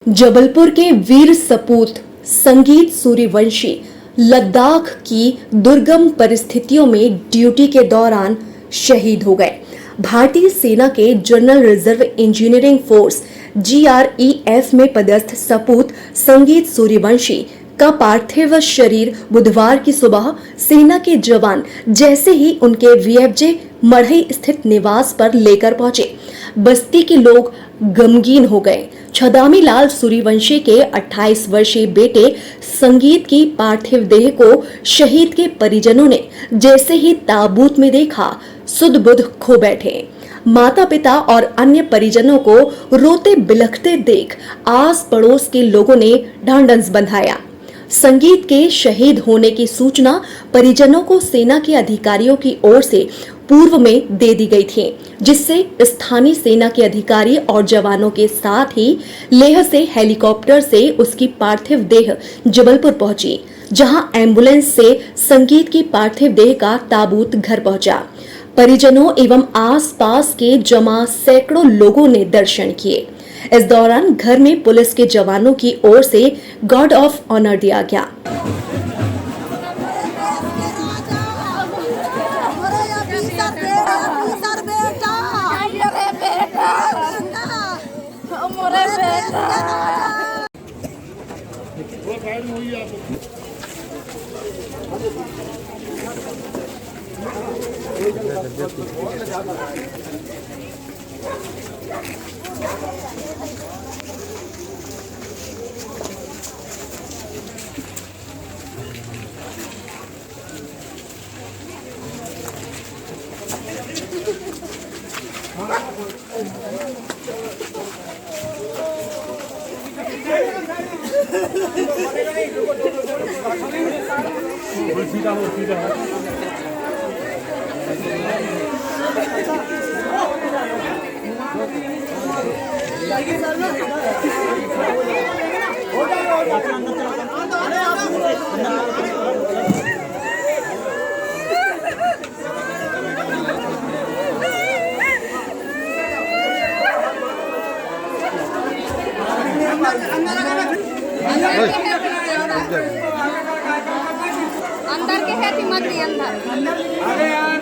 जबलपुर के वीर सपूत संगीत सूर्यवंशी लद्दाख की दुर्गम परिस्थितियों में ड्यूटी के दौरान शहीद हो गए। भारतीय सेना के general reserve engineering force GREF में पदस्थ सपूत संगीत सूर्यवंशी का पार्थिव शरीर बुधवार की सुबह सेना के जवान जैसे ही उनके VFJ मढ़ई स्थित निवास पर लेकर पहुंचे, बस्ती के लोग गमगीन हो गए। छदामी लाल सूर्यवंशी के 28 वर्षीय बेटे संगीत की पार्थिव देह को शहीद के परिजनों ने जैसे ही ताबूत में देखा, सुध बुध खो बैठे। माता पिता और अन्य परिजनों को रोते बिलखते देख आस पड़ोस के लोगों ने ढांढस बंधाया। संगीत के शहीद होने की सूचना परिजनों को सेना के अधिकारियों की ओर से पूर्व में दे दी गई थी, जिससे स्थानीय सेना के अधिकारी और जवानों के साथ ही लेह से हेलीकॉप्टर से उसकी पार्थिव देह जबलपुर पहुंची, जहां एम्बुलेंस से संगीत की पार्थिव देह का ताबूत घर पहुंचा। परिजनों एवं आसपास के जमा सैकड़ों लोगों ने दर्शन किए। इस दौरान घर में पुलिस के जवानों की ओर से गार्ड ऑफ ऑनर दिया गया। अंदर के है कि मत अंदर अरे यार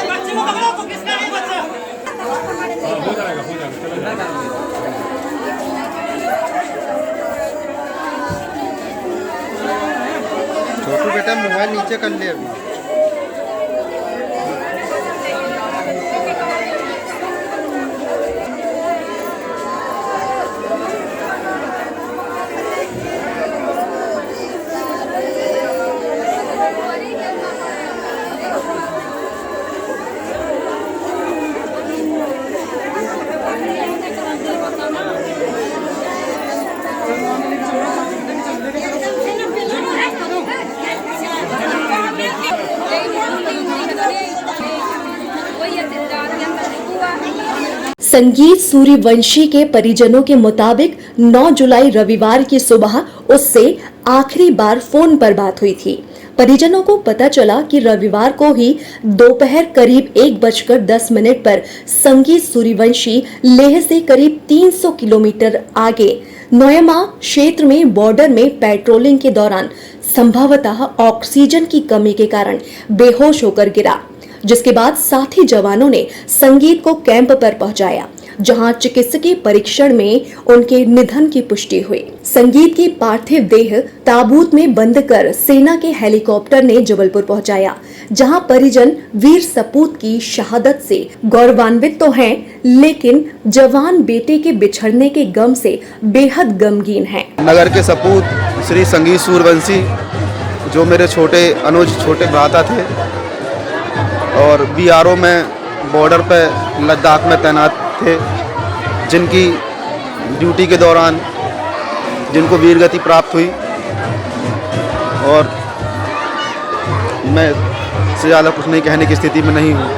बच्चे को पकड़ो तो किसका है बच्चा हो जाएगा छोटू बेटा मोबाइल नीचे कर ले अभी। संगीत सूर्यवंशी के परिजनों के मुताबिक 9 जुलाई रविवार की सुबह उससे आखिरी बार फोन पर बात हुई थी। परिजनों को पता चला कि रविवार को ही दोपहर करीब 1:10 पर संगीत सूर्यवंशी लेह से करीब 300 किलोमीटर आगे नोएमा क्षेत्र में बॉर्डर में पेट्रोलिंग के दौरान संभवतः ऑक्सीजन की कमी के कारण बेहोश होकर गिरा, जिसके बाद साथी जवानों ने संगीत को कैंप पर पहुंचाया, जहां चिकित्सकीय परीक्षण में उनके निधन की पुष्टि हुई। संगीत की पार्थिव देह ताबूत में बंद कर सेना के हेलीकॉप्टर ने जबलपुर पहुंचाया, जहां परिजन वीर सपूत की शहादत से गौरवान्वित तो हैं, लेकिन जवान बेटे के बिछड़ने के गम से बेहद गमगीन हैं। नगर के सपूत श्री संगीत सूर्यवंशी, जो मेरे छोटे भ्राता थे और BRO में बॉर्डर पे लद्दाख में तैनात थे, जिनकी ड्यूटी के दौरान जिनको वीरगति प्राप्त हुई, और मैं से ज़्यादा कुछ नहीं कहने की स्थिति में नहीं हूँ।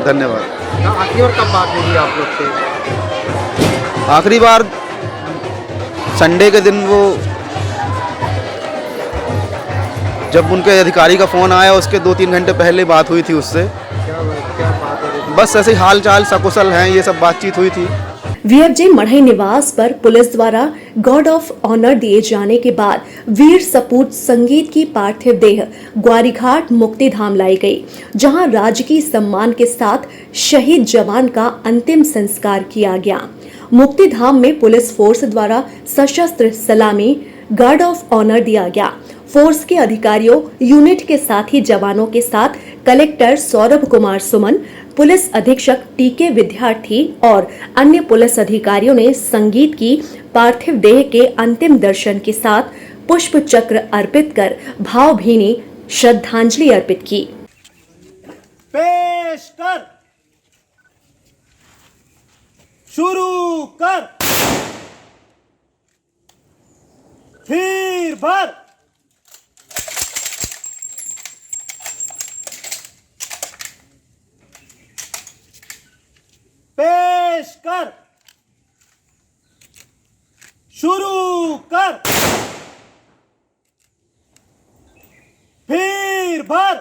धन्यवाद। आखिरी बार कब बात हुई आप लोग से? आखिरी बार संडे के दिन, वो जब उनके अधिकारी का फ़ोन आया उसके 2-3 घंटे पहले बात हुई थी उससे। क्या बात है? बस ऐसे ही हाल चाल सकुशल हैं, ये सब बातचीत हुई थी। वीएफजे मढ़ई निवास पर पुलिस द्वारा गार्ड ऑफ ऑनर दिए जाने के बाद वीर सपूत संगीत की पार्थिव देह ग्वारीघाट मुक्तिधाम लाई गई, जहां राजकीय सम्मान के साथ शहीद जवान का अंतिम संस्कार किया गया। मुक्तिधाम में पुलिस फोर्स द्वारा सशस्त्र सलामी गार्ड ऑफ ऑनर दिया गया। फोर्स के अधिकारियों, यूनिट के साथ ही जवानों के साथ कलेक्टर सौरभ कुमार सुमन, पुलिस अधीक्षक टीके विद्यार्थी और अन्य पुलिस अधिकारियों ने संगीत की पार्थिव देह के अंतिम दर्शन के साथ पुष्प चक्र अर्पित कर भावभीनी श्रद्धांजलि अर्पित की। पेश कर, शुरू कर, फिर भर, पेश कर, शुरू कर, फिर भर,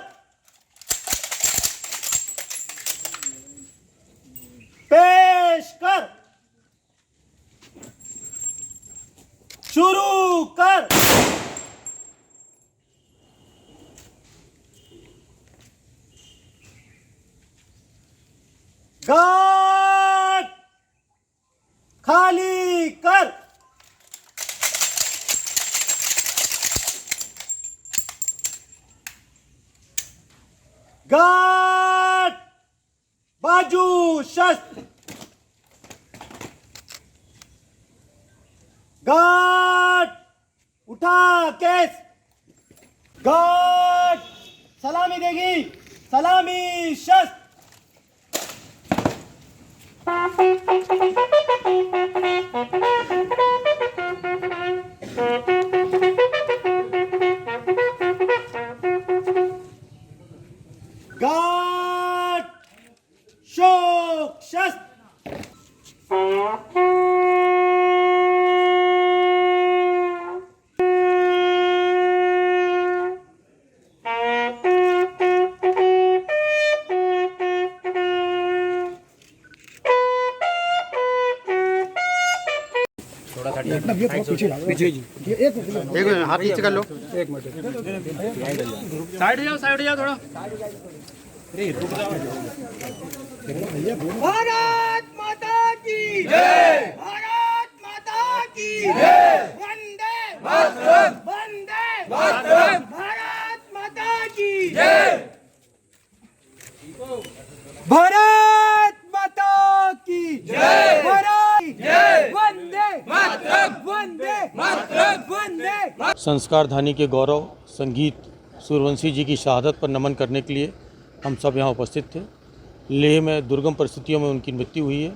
पेश कर, शुरू कर, गार्ड खाली कर, गार्ड बाजू शस्त्र, गार्ड उठा केस, गार्ड सलामी देगी, सलामी शस्त्र, गार्ड शोक शस्त्र, हाथ नीचे कर लो। साइड जाओ थोड़ा। भारत माता की जय, भारत माता की जय, वंदे मातरम, वंदे मातरम, भारत माता की जय, भारत माता की जय, भारत जय, वंदे मातरम, वंदे मातरम, वंदे। संस्कारधानी के गौरव संगीत सूर्यवंशी जी की शहादत पर नमन करने के लिए हम सब यहाँ उपस्थित थे। लेह में दुर्गम परिस्थितियों में उनकी मृत्यु हुई है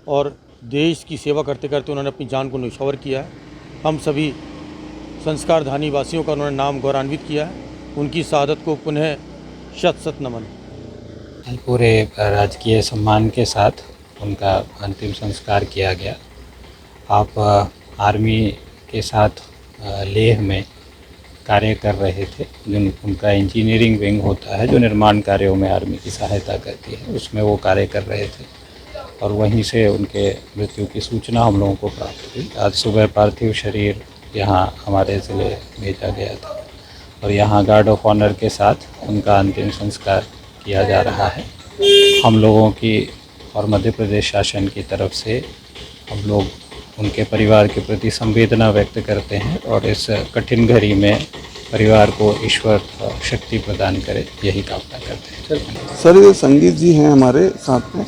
और देश की सेवा करते करते उन्होंने अपनी जान को न्यौछावर किया है। हम सभी संस्कारधानी वासियों का उन्होंने नाम गौरवान्वित किया है। उनकी शहादत को पुनः शत शत नमन। पूरे राजकीय सम्मान के साथ उनका अंतिम संस्कार किया गया। आप आर्मी के साथ लेह में कार्य कर रहे थे, जो उनका इंजीनियरिंग विंग होता है जो निर्माण कार्यों में आर्मी की सहायता करती है, उसमें वो कार्य कर रहे थे और वहीं से उनके मृत्यु की सूचना हम लोगों को प्राप्त हुई। आज सुबह पार्थिव शरीर यहाँ हमारे ज़िले भेजा गया था और यहाँ गार्ड ऑफ ऑनर के साथ उनका अंतिम संस्कार किया जा रहा है। हम लोगों की और मध्य प्रदेश शासन की तरफ से हम लोग उनके परिवार के प्रति संवेदना व्यक्त करते हैं और इस कठिन घड़ी में परिवार को ईश्वर शक्ति प्रदान करे, यही कामना करते हैं। सर ये संगीत जी हैं हमारे साथ में,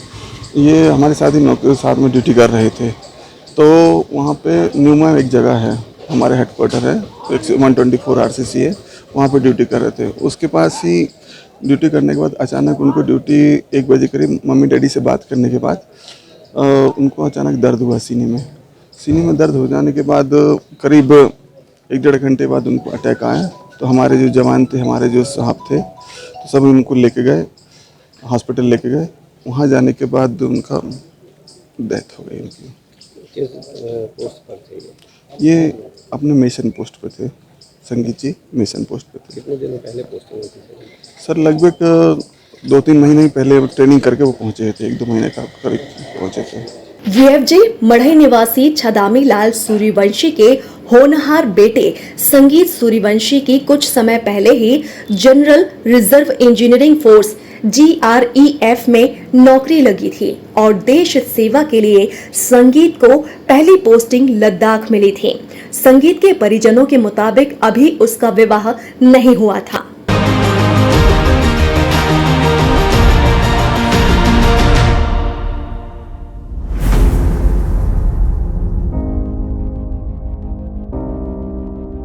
ये हमारे साथ ही नौकरी साथ में ड्यूटी कर रहे थे। तो वहाँ पे न्यूमा एक जगह है, हमारे हेडक्वार्टर है, 124 RCC है, वहाँ पे ड्यूटी कर रहे थे। उसके पास ही ड्यूटी करने के बाद अचानक उनको ड्यूटी 1 बजे करीब मम्मी डैडी से बात करने के बाद उनको अचानक दर्द हुआ सीने में दर्द हो जाने के बाद करीब 1-1.5 घंटे बाद उनको अटैक आया। तो हमारे जो जवान थे, हमारे जो साहब थे, तो सब उनको लेके गए, हॉस्पिटल लेके गए। वहाँ जाने के बाद उनका डेथ हो गई उनकी। किस पोस्ट पर थे ये अपने मिशन पोस्ट पे थे, संगीत जी मिशन पोस्ट पे थे। कितने दिनों पहले पोस्टिंग हुई थी सर लगभग 2-3 महीने पहले ट्रेनिंग करके वो पहुँचे थे, 1-2 महीने का करीब पहुँचे थे। वीएफजे मढ़ई निवासी छदामी लाल सूर्यवंशी के होनहार बेटे संगीत सूर्यवंशी की कुछ समय पहले ही general reserve engineering force GREF में नौकरी लगी थी और देश सेवा के लिए संगीत को पहली पोस्टिंग लद्दाख मिली थी। संगीत के परिजनों के मुताबिक अभी उसका विवाह नहीं हुआ था।